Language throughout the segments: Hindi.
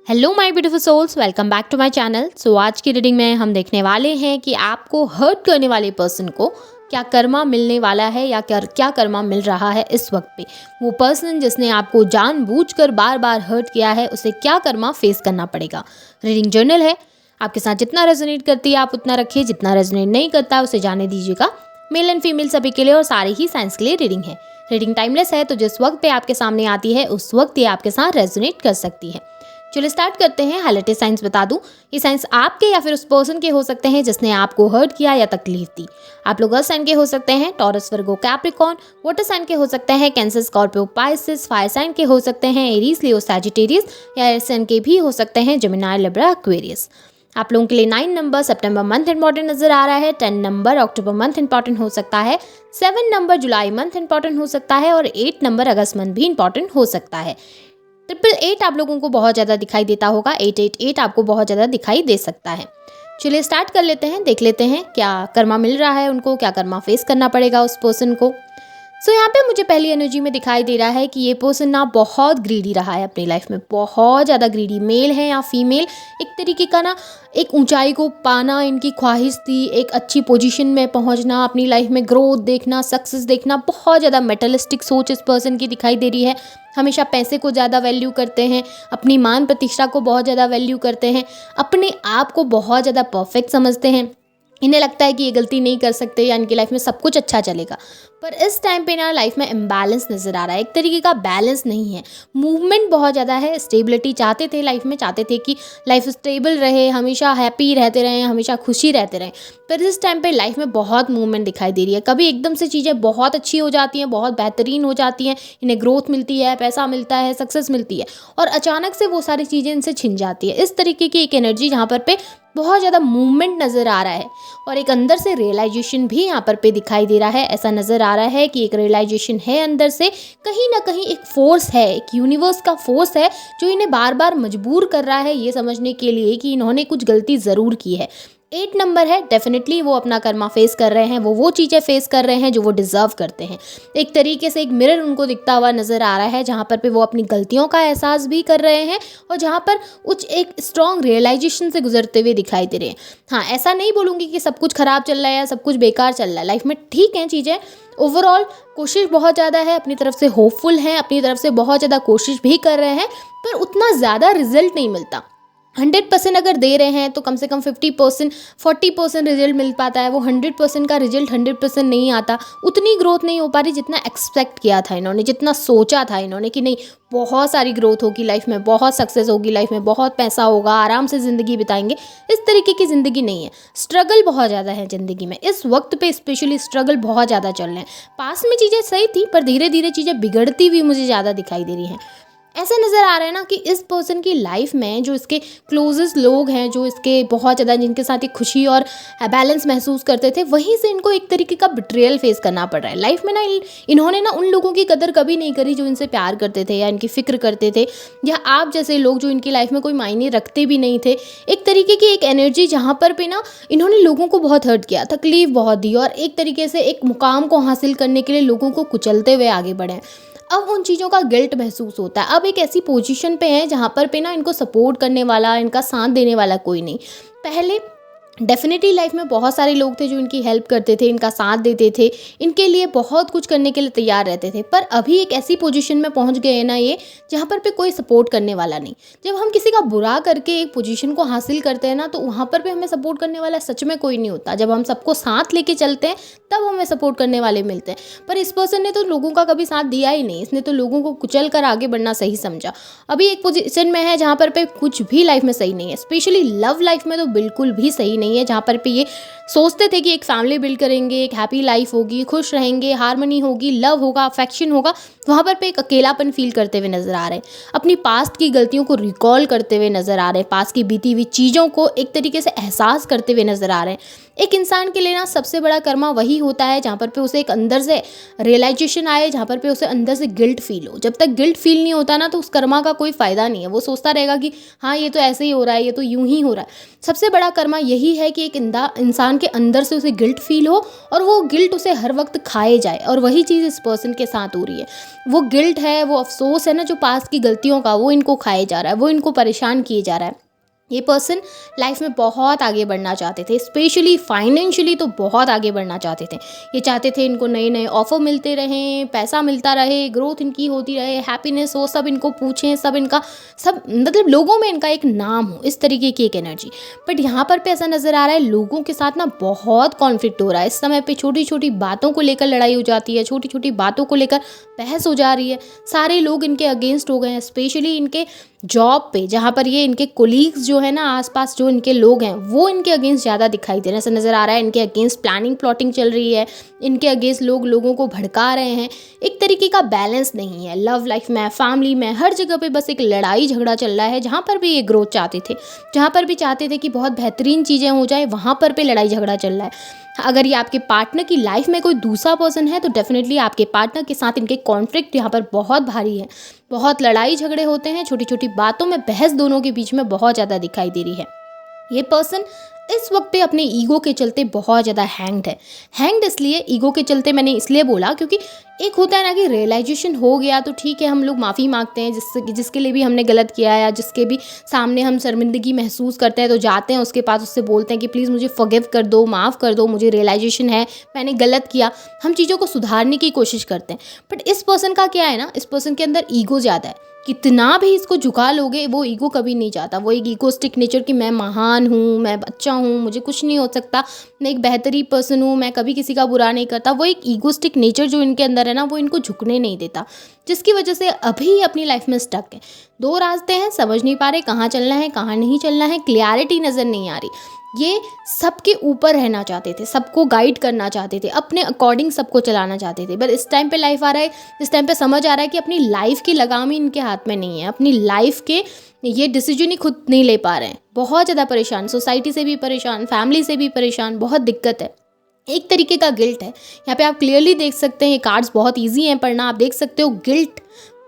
Hello my beautiful souls, welcome back to my channel. So आज की रीडिंग में हम देखने वाले हैं कि आपको हर्ट करने वाले पर्सन को क्या कर्मा मिलने वाला है या क्या कर्मा मिल रहा है इस वक्त पे। वो पर्सन जिसने आपको जानबूझकर बार बार हर्ट किया है उसे क्या कर्मा फेस करना पड़ेगा। रीडिंग जर्नल है, आपके साथ जितना रेजोनेट करती है आप उतना रखिए, जितना रेजोनेट नहीं करता उसे जाने दीजिएगा। मेल एंड फीमेल सभी के लिए और सारे ही साइंस के लिए रीडिंग है। रीडिंग टाइमलेस है, तो जिस वक्त पे आपके सामने आती है उस वक्त ये आपके साथ रेजोनेट कर सकती है। चलिए स्टार्ट करते हैं। हाइलाइटेड साइंस बता दूं, ये साइंस आपके या फिर उस पर्सन के हो सकते हैं जिसने आपको हर्ट किया या तकलीफ दी। आप लोग अर्थ साइन के हो सकते हैं, Taurus Virgo Capricorn. Water sign के हो सकते हैं, Cancer Scorpio Pisces. Fire sign के हो सकते हैं, एरीज लियो सैजिटेरियस। या एयर साइन के भी हो सकते हैं, जेमिनी लिब्रा एक्वेरियस। आप लोगों के लिए 9 नंबर सितंबर मंथ इंपॉर्टेंट नजर आ रहा है, 10 नंबर अक्टूबर मंथ इंपॉर्टेंट हो सकता है, 7 नंबर जुलाई मंथ इंपॉर्टेंट हो सकता है और 8 नंबर अगस्त मंथ भी इंपॉर्टेंट हो सकता है। 888 आप लोगों को बहुत ज़्यादा दिखाई देता होगा, 888 आपको बहुत ज़्यादा दिखाई दे सकता है। चलिए स्टार्ट कर लेते हैं, देख लेते हैं क्या कर्मा मिल रहा है उनको, क्या कर्मा फेस करना पड़ेगा उस पर्सन को। यहाँ पे मुझे पहली एनर्जी में दिखाई दे रहा है कि ये पर्सन ना बहुत ग्रीडी रहा है अपनी लाइफ में, बहुत ज़्यादा ग्रीडी। मेल है या फीमेल, एक तरीके का ना एक ऊंचाई को पाना इनकी ख्वाहिश थी, एक अच्छी पोजीशन में पहुंचना, अपनी लाइफ में ग्रोथ देखना, सक्सेस देखना। बहुत ज़्यादा मेटलिस्टिक सोच इस पर्सन की दिखाई दे रही है। हमेशा पैसे को ज़्यादा वैल्यू करते हैं, अपनी मान प्रतिष्ठा को बहुत ज़्यादा वैल्यू करते हैं, अपने आप को बहुत ज़्यादा परफेक्ट समझते हैं। इन्हें लगता है कि ये गलती नहीं कर सकते या इनकी लाइफ में सब कुछ अच्छा चलेगा। पर इस टाइम पे ना लाइफ में इम्बैलेंस नज़र आ रहा है, एक तरीके का बैलेंस नहीं है। मूवमेंट बहुत ज़्यादा है, स्टेबिलिटी चाहते थे लाइफ में, चाहते थे कि लाइफ स्टेबल रहे, हमेशा हैप्पी रहते रहें, हमेशा खुशी रहते रहें। पर इस टाइम पे लाइफ में बहुत मूवमेंट दिखाई दे रही है। कभी एकदम से चीज़ें बहुत अच्छी हो जाती हैं, बहुत बेहतरीन हो जाती हैं, इन्हें ग्रोथ मिलती है, पैसा मिलता है, सक्सेस मिलती है, और अचानक से वो सारी चीज़ें इनसे छिन जाती है। इस तरीके की एक एनर्जी जहाँ पर पे बहुत ज़्यादा मूवमेंट नज़र आ रहा है और एक अंदर से रियलाइजेशन भी यहाँ पर पे दिखाई दे रहा है। ऐसा नज़र आ रहा है कि एक रियलाइजेशन है अंदर से, कहीं ना कहीं एक फोर्स है, एक यूनिवर्स का फोर्स है जो इन्हें बार बार मजबूर कर रहा है ये समझने के लिए कि इन्होंने कुछ गलती ज़रूर की है। 8 नंबर है, डेफिनेटली वो अपना कर्मा फेस कर रहे हैं, वो चीज़ें फेस कर रहे हैं जो वो डिज़र्व करते हैं। एक तरीके से एक मिरर उनको दिखता हुआ नज़र आ रहा है जहाँ पर पे वो अपनी गलतियों का एहसास भी कर रहे हैं और जहाँ पर कुछ एक स्ट्रॉन्ग रियलाइजेशन से गुजरते हुए दिखाई दे रहे हैं। हाँ, ऐसा नहीं बोलूँगी कि सब कुछ ख़राब चल रहा है या सब कुछ बेकार चल रहा है, लाइफ में ठीक हैं चीज़ें। ओवरऑल कोशिश बहुत ज़्यादा है, अपनी तरफ से होपफुल हैं, अपनी तरफ से बहुत ज़्यादा कोशिश भी कर रहे हैं, पर उतना ज़्यादा रिजल्ट नहीं मिलता। 100% अगर दे रहे हैं तो कम से कम 50% 40% रिजल्ट मिल पाता है। वो 100% का रिजल्ट 100% नहीं आता, उतनी ग्रोथ नहीं हो पा रही जितना एक्सपेक्ट किया था इन्होंने, जितना सोचा था इन्होंने कि नहीं बहुत सारी ग्रोथ होगी लाइफ में, बहुत सक्सेस होगी लाइफ में, बहुत पैसा होगा, आराम से ज़िंदगी बिताएंगे। इस तरीके की ज़िंदगी नहीं है, स्ट्रगल बहुत ज़्यादा है ज़िंदगी में। इस वक्त पे स्पेशली स्ट्रगल बहुत ज़्यादा चल रहे हैं। पास में चीज़ें सही थी पर धीरे धीरे चीज़ें बिगड़ती हुई मुझे ज़्यादा दिखाई दे रही हैं। ऐसा नज़र आ रहा है ना कि इस पर्सन की लाइफ में जो इसके क्लोजेस्ट लोग हैं, जो इसके बहुत ज़्यादा जिनके साथ एक खुशी और बैलेंस महसूस करते थे, वहीं से इनको एक तरीके का बिट्रेयल फेस करना पड़ रहा है लाइफ में ना। इन्होंने ना उन लोगों की कदर कभी नहीं करी जो इनसे प्यार करते थे या इनकी फिक्र करते थे, या आप जैसे लोग जो इनकी लाइफ में कोई मायने रखते भी नहीं थे। एक तरीके की एक एनर्जी जहाँ पर भी ना इन्होंने लोगों को बहुत हर्ट किया, तकलीफ बहुत दी और एक तरीके से एक मुकाम को हासिल करने के लिए लोगों को कुचलते हुए आगे बढ़े। अब उन चीज़ों का गिल्ट महसूस होता है। अब एक ऐसी पोजीशन पे है जहाँ पर पे ना इनको सपोर्ट करने वाला, इनका साथ देने वाला कोई नहीं। पहले डेफिनेटली लाइफ में बहुत सारे लोग थे जो इनकी हेल्प करते थे, इनका साथ देते थे, इनके लिए बहुत कुछ करने के लिए तैयार रहते थे। पर अभी एक ऐसी पोजीशन में पहुंच गए हैं ना ये, जहाँ पर पे कोई सपोर्ट करने वाला नहीं। जब हम किसी का बुरा करके एक पोजीशन को हासिल करते हैं ना, तो वहाँ पर भी हमें सपोर्ट करने वाला सच में कोई नहीं होता। जब हम सबको साथ लेके चलते हैं तब हमें सपोर्ट करने वाले मिलते हैं। पर इस पर्सन ने तो लोगों का कभी साथ दिया ही नहीं, इसने तो लोगों को कुचल कर आगे बढ़ना सही समझा। अभी एक पोजीशन में है जहाँ पर पे कुछ भी लाइफ में सही नहीं है, स्पेशली लव लाइफ में तो बिल्कुल भी सही नहीं है। जहाँ पर पे ये सोचते थे कि एक फैमिली बिल्ड करेंगे, एक हैप्पी लाइफ होगी, खुश रहेंगे, हार्मनी होगी, लव होगा, अफेक्शन होगा, वहाँ पर पे एक अकेलापन फील करते हुए नजर आ रहे हैं। अपनी पास्ट की गलतियों को रिकॉल करते हुए नजर आ रहे हैं, पास्ट की बीती हुई चीज़ों को एक तरीके से एहसास करते हुए नजर आ रहे हैं। एक इंसान के लिए ना सबसे बड़ा कर्मा वही होता है जहाँ पर पे उसे एक अंदर से रियलाइजेशन आए, जहाँ पर पे उसे अंदर से गिल्ट फील हो। जब तक गिल्ट फील नहीं होता ना तो उस कर्मा का कोई फ़ायदा नहीं है। वो सोचता रहेगा कि हाँ ये तो ऐसे ही हो रहा है, ये तो यूं ही हो रहा है। सबसे बड़ा कर्मा यही है कि एक इंसान के अंदर से उसे गिल्ट फील हो और वो गिल्ट उसे हर वक्त खाए जाए, और वही चीज़ इस पर्सन के साथ हो रही है। वो गिल्ट है, वो अफसोस है ना जो पास्ट की गलतियों का, वो इनको खाए जा रहा है, वो इनको परेशान किए जा रहा है। ये पर्सन लाइफ में बहुत आगे बढ़ना चाहते थे, स्पेशली फाइनेंशियली तो बहुत आगे बढ़ना चाहते थे। ये चाहते थे इनको नए नए ऑफर मिलते रहें, पैसा मिलता रहे, ग्रोथ इनकी होती रहे, हैप्पीनेस हो, सब इनको पूछें, सब इनका सब मतलब लोगों में इनका एक नाम हो, इस तरीके की एक एनर्जी। बट यहाँ पर पे ऐसा नज़र आ रहा है लोगों के साथ ना बहुत कॉन्फ्लिक्ट हो रहा है इस समय पे। छोटी छोटी बातों को लेकर लड़ाई हो जाती है, छोटी छोटी बातों को लेकर बहस हो जा रही है। सारे लोग इनके अगेंस्ट हो गए हैं, स्पेशली इनके जॉब पे, जहाँ पर ये इनके कोलीग्स जो है ना, आसपास जो इनके लोग हैं वो इनके अगेंस्ट ज़्यादा दिखाई दे रहे हैं। ऐसा नज़र आ रहा है इनके अगेंस्ट प्लानिंग प्लॉटिंग चल रही है, इनके अगेंस्ट लोग लोगों को भड़का रहे हैं। एक तरीके का बैलेंस नहीं है लव लाइफ में, फैमिली में, हर जगह पे बस एक लड़ाई झगड़ा चल रहा है। जहाँ पर भी ये ग्रोथ चाहते थे, जहाँ पर भी चाहते थे कि बहुत बेहतरीन चीज़ें हो जाए, वहाँ पर लड़ाई झगड़ा चल रहा है। अगर ये आपके पार्टनर की लाइफ में कोई दूसरा पर्सन है तो डेफिनेटली आपके पार्टनर के साथ इनके कॉन्फ्लिक्ट यहाँ पर बहुत भारी है। बहुत लड़ाई झगड़े होते हैं, छोटी छोटी बातों में बहस दोनों के बीच में बहुत ज़्यादा दिखाई दे रही है। ये पर्सन इस वक्त पे अपने ईगो के चलते बहुत ज़्यादा हैंग्ड है। हैंग्ड इसलिए ईगो के चलते मैंने इसलिए बोला क्योंकि एक होता है ना कि रियलाइजेशन हो गया तो ठीक है, हम लोग माफ़ी मांगते हैं जिसके लिए भी हमने गलत किया है या जिसके भी सामने हम शर्मिंदगी महसूस करते हैं तो जाते हैं उसके पास, उससे बोलते हैं कि प्लीज़ मुझे फॉरगिव कर दो, माफ़ कर दो, मुझे रियलाइजेशन है, मैंने गलत किया। हम चीज़ों को सुधारने की कोशिश करते हैं। बट इस पर्सन का क्या है ना, इस पर्सन के अंदर ईगो ज़्यादा है। कितना भी इसको झुका लोगे वो ईगो कभी नहीं जाता। वो एक ईगोस्टिक नेचर कि मैं महान हूँ, मैं अच्छा हूँ, मुझे कुछ नहीं हो सकता, मैं एक बेहतरीन पर्सन हूँ, मैं कभी किसी का बुरा नहीं करता। वो एक ईगोस्टिक नेचर जो इनके अंदर है ना, वो इनको झुकने नहीं देता, जिसकी वजह से अभी अपनी लाइफ में स्टक है। दो रास्ते हैं, समझ नहीं पा रहे कहाँ चलना है कहाँ नहीं चलना है, क्लियरिटी नज़र नहीं आ रही। ये सबके ऊपर रहना चाहते थे, सबको गाइड करना चाहते थे, अपने अकॉर्डिंग सबको चलाना चाहते थे। बट इस टाइम पे लाइफ आ रहा है, इस टाइम पे समझ आ रहा है कि अपनी लाइफ की लगाम ही इनके हाथ में नहीं है। अपनी लाइफ के ये डिसीजन ही खुद नहीं ले पा रहे हैं। बहुत ज़्यादा परेशान, सोसाइटी से भी परेशान, फैमिली से भी परेशान, बहुत दिक्कत है। एक तरीके का गिल्ट है यहाँ पे, आप क्लियरली देख सकते हैं। ये कार्ड्स बहुत ईजी हैं पढ़ना, आप देख सकते हो। गिल्ट,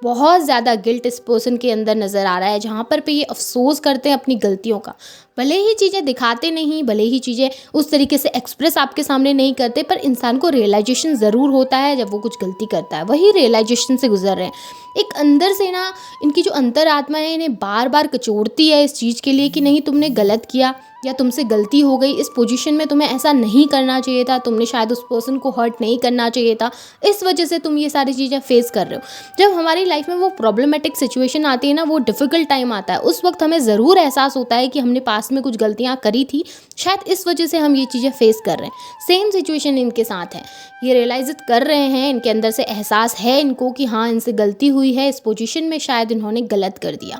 बहुत ज़्यादा गिल्ट इस पर्सन के अंदर नज़र आ रहा है, जहाँ पर ये अफसोस करते हैं अपनी गलतियों का। भले ही चीज़ें दिखाते नहीं, भले ही चीज़ें उस तरीके से एक्सप्रेस आपके सामने नहीं करते, पर इंसान को रियलाइजेशन ज़रूर होता है जब वो कुछ गलती करता है। वही रियलाइजेशन से गुजर रहे हैं। एक अंदर से ना इनकी जो अंतरात्मा है इन्हें बार बार कचोड़ती है इस चीज़ के लिए कि नहीं तुमने गलत किया या तुमसे गलती हो गई, इस पोजीशन में तुम्हें ऐसा नहीं करना चाहिए था, तुमने शायद उस पर्सन को हर्ट नहीं करना चाहिए था, इस वजह से तुम ये सारी चीज़ें फेस कर रहे हो। जब हमारी लाइफ में वो प्रॉब्लमेटिक सिचुएशन आती है ना, वो डिफ़िकल्ट टाइम आता है, उस वक्त हमें ज़रूर एहसास होता है कि हमने पास्ट में कुछ गलतियाँ करी थी, शायद इस वजह से हम ये चीज़ें फेस कर रहे हैं। सेम सिचुएशन इनके साथ है, ये रियलाइज कर रहे हैं, इनके अंदर से एहसास है इनको कि हाँ इनसे गलती हुई है, इस पोजीशन में शायद इन्होंने गलत कर दिया।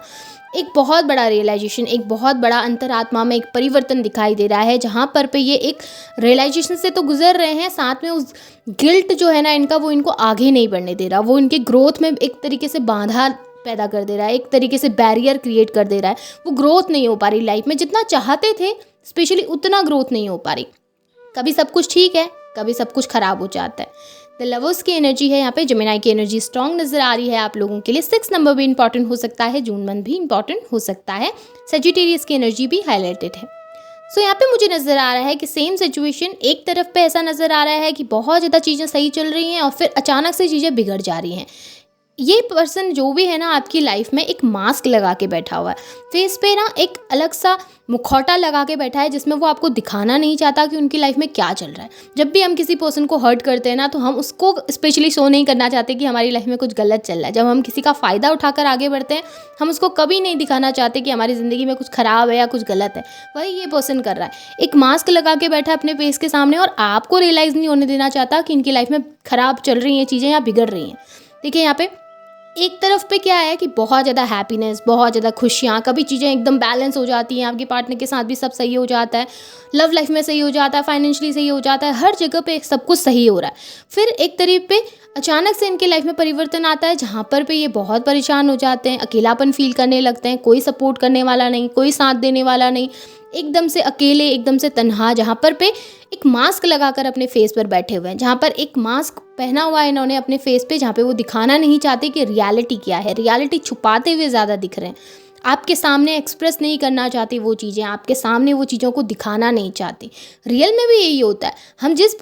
एक बहुत बड़ा रियलाइजेशन, एक बहुत बड़ा अंतरात्मा में एक परिवर्तन दिखाई दे रहा है, जहाँ पर ये एक रियलाइजेशन से तो गुजर रहे हैं, साथ में उस गिल्ट जो है ना इनका, वो इनको आगे नहीं बढ़ने दे रहा। वो इनके ग्रोथ में एक तरीके से बाधा पैदा कर दे रहा है, एक तरीके से बैरियर क्रिएट कर दे रहा है। वो ग्रोथ नहीं हो पा रही लाइफ में, जितना चाहते थे स्पेशली उतना ग्रोथ नहीं हो पा रही। कभी सब कुछ ठीक है, कभी सब कुछ खराब हो जाता है। द लवर्स की एनर्जी है यहाँ पे, जेमिनी की एनर्जी स्ट्रॉन्ग नजर आ रही है आप लोगों के लिए। 6 नंबर भी इंपॉर्टेंट हो सकता है, जून मंथ भी इंपॉर्टेंट हो सकता है। सेजिटेरियस की एनर्जी भी हाईलाइटेड है। सो यहाँ पे मुझे नज़र आ रहा है कि सेम सिचुएशन, एक तरफ पे ऐसा नज़र आ रहा है कि बहुत ज़्यादा चीज़ें सही चल रही हैं और फिर अचानक से चीज़ें बिगड़ जा रही हैं। ये पर्सन जो भी है ना आपकी लाइफ में एक मास्क लगा के बैठा हुआ है, फेस पे ना एक अलग सा मुखौटा लगा के बैठा है, जिसमें वो आपको दिखाना नहीं चाहता कि उनकी लाइफ में क्या चल रहा है। जब भी हम किसी पर्सन को हर्ट करते हैं ना, तो हम उसको स्पेशली शो नहीं करना चाहते कि हमारी लाइफ में कुछ गलत चल रहा है। जब हम किसी का फ़ायदा उठाकर आगे बढ़ते हैं, हम उसको कभी नहीं दिखाना चाहते कि हमारी ज़िंदगी में कुछ ख़राब है या कुछ गलत है। वही ये पर्सन कर रहा है, एक मास्क लगा के बैठा है अपने फेस के सामने और आपको रियलाइज़ नहीं होने देना चाहता कि इनकी लाइफ में ख़राब चल रही हैं चीज़ें या बिगड़ रही हैं। देखिए यहाँ पे एक तरफ पे क्या है कि बहुत ज़्यादा हैप्पीनेस, बहुत ज़्यादा खुशियाँ, कभी चीज़ें एकदम बैलेंस हो जाती हैं, आपके पार्टनर के साथ भी सब सही हो जाता है, लव लाइफ में सही हो जाता है, फाइनेंशियली सही हो जाता है, हर जगह पे सब कुछ सही हो रहा है। फिर एक तरफ पे अचानक से इनके लाइफ में परिवर्तन आता है, जहाँ पर ये बहुत परेशान हो जाते हैं, अकेलापन फील करने लगते हैं, कोई सपोर्ट करने वाला नहीं, कोई साथ देने वाला नहीं। एकदम से अकेले, एकदम से तन्हा, जहाँ पर पे एक मास्क लगाकर अपने फेस पर बैठे हुए हैं, जहाँ पर एक मास्क पहना हुआ है इन्होंने अपने फेस पे, जहाँ पे वो दिखाना नहीं चाहते कि रियलिटी क्या है, रियलिटी छुपाते हुए ज़्यादा दिख रहे हैं, आपके सामने एक्सप्रेस नहीं करना चाहती वो चीज़ें, आपके सामने वो चीज़ों को दिखाना नहीं चाहती। रियल में भी यही होता है, हम जिस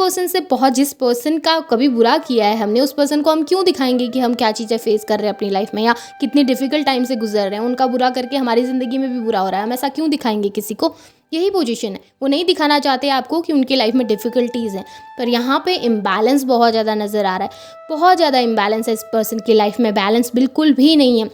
पर्सन का कभी बुरा किया है हमने, उस पर्सन को हम क्यों दिखाएंगे कि हम क्या चीज़ें फेस कर रहे हैं अपनी लाइफ में, या कितनी डिफ़िकल्ट टाइम से गुजर रहे हैं, उनका बुरा करके हमारी ज़िंदगी में भी बुरा हो रहा है, हम ऐसा क्यों दिखाएंगे किसी को। यही पोजीशन है, वो नहीं दिखाना चाहते आपको कि उनकी लाइफ में डिफ़िकल्टीज़ हैं। पर यहाँ पे इम्बैलेंस बहुत ज़्यादा नज़र आ रहा है, बहुत ज़्यादा इम्बैलेंस है इस पर्सन की लाइफ में, बैलेंस बिल्कुल भी नहीं है।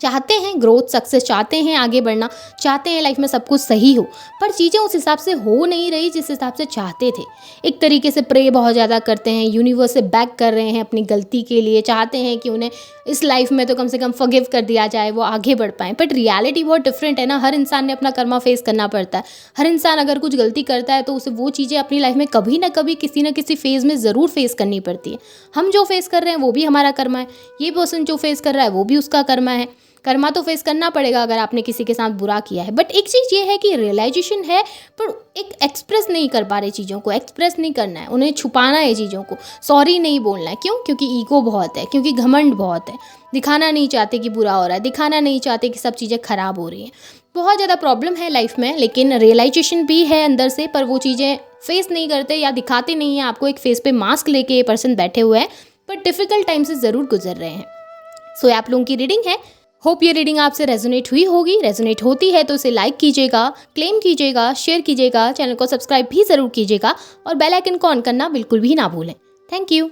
चाहते हैं ग्रोथ, सक्सेस, चाहते हैं आगे बढ़ना, चाहते हैं लाइफ में सब कुछ सही हो, पर चीज़ें उस हिसाब से हो नहीं रही जिस हिसाब से चाहते थे। एक तरीके से प्रे बहुत ज़्यादा करते हैं, यूनिवर्स से बैक कर रहे हैं अपनी गलती के लिए, चाहते हैं कि उन्हें इस लाइफ में तो कम से कम फॉरगिव कर दिया जाए, वो आगे बढ़ पाएँ। बट रियलिटी बहुत डिफरेंट है ना, हर इंसान ने अपना कर्मा फेस करना पड़ता है। हर इंसान अगर कुछ गलती करता है तो उसे वो चीज़ें अपनी लाइफ में कभी ना कभी किसी न किसी फेज़ में ज़रूर फेस करनी पड़ती है। हम जो फेस कर रहे हैं वो भी हमारा कर्मा है, ये पर्सन जो फेस कर रहा है वो भी उसका कर्मा है। कर्मा तो फेस करना पड़ेगा अगर आपने किसी के साथ बुरा किया है। बट एक चीज़ ये है कि रियलाइजेशन है, पर एक एक्सप्रेस नहीं कर पा रहे चीज़ों को, एक्सप्रेस नहीं करना है, उन्हें छुपाना है चीज़ों को, सॉरी नहीं बोलना है। क्यों? क्योंकि ईगो बहुत है, क्योंकि घमंड बहुत है, दिखाना नहीं चाहते कि बुरा हो रहा है, दिखाना नहीं चाहते कि सब चीज़ें ख़राब हो रही हैं। बहुत ज़्यादा प्रॉब्लम है लाइफ में, लेकिन रियलाइजेशन भी है अंदर से, पर वो चीज़ें फेस नहीं करते या दिखाते नहीं हैं आपको। एक फेस पे मास्क लेके ये पर्सन बैठे हुए हैं, पर डिफ़िकल्ट टाइम से ज़रूर गुजर रहे हैं। सो आप लोगों की रीडिंग है, होप ये रीडिंग आपसे रेजोनेट हुई होगी। रेजोनेट होती है तो इसे लाइक कीजिएगा, क्लेम कीजिएगा, शेयर कीजिएगा, चैनल को सब्सक्राइब भी ज़रूर कीजिएगा और बेल आइकन को ऑन करना बिल्कुल भी ना भूलें। Thank you.